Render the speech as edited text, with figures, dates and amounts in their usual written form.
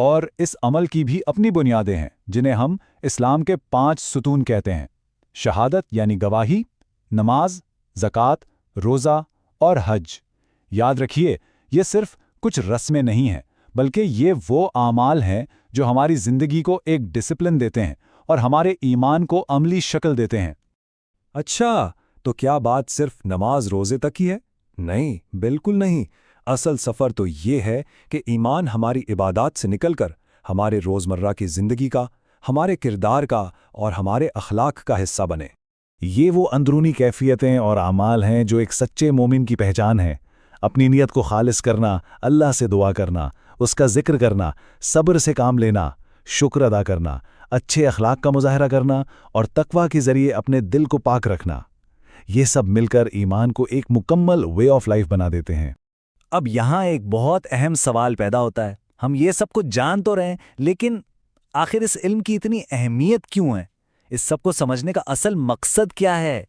اور اس عمل کی بھی اپنی بنیادیں ہیں جنہیں ہم اسلام کے 5 ستون کہتے ہیں: شہادت یعنی گواہی، نماز، زکوٰۃ، روزہ اور حج۔ یاد رکھیے، یہ صرف کچھ رسمیں نہیں ہیں، بلکہ یہ وہ اعمال ہیں جو ہماری زندگی کو ایک ڈسپلن دیتے ہیں اور ہمارے ایمان کو عملی شکل دیتے ہیں۔ اچھا، تو کیا بات صرف نماز روزے تک ہی ہے؟ نہیں، بالکل نہیں۔ اصل سفر تو یہ ہے کہ ایمان ہماری عبادات سے نکل کر ہمارے روزمرہ کی زندگی کا، ہمارے کردار کا اور ہمارے اخلاق کا حصہ بنے۔ یہ وہ اندرونی کیفیتیں اور اعمال ہیں جو ایک سچے مومن کی پہچان ہے۔ اپنی نیت کو خالص کرنا، اللہ سے دعا کرنا، اس کا ذکر کرنا، صبر سے کام لینا، شکر ادا کرنا، اچھے اخلاق کا مظاہرہ کرنا اور تقوی کے ذریعے اپنے دل کو پاک رکھنا، یہ سب مل کر ایمان کو ایک مکمل وے آف لائف بنا دیتے ہیں۔ اب یہاں ایک بہت اہم سوال پیدا ہوتا ہے۔ ہم یہ سب کچھ جان تو رہے ہیں، لیکن آخر اس علم کی اتنی اہمیت کیوں ہے؟ اس سب کو سمجھنے کا اصل مقصد کیا ہے؟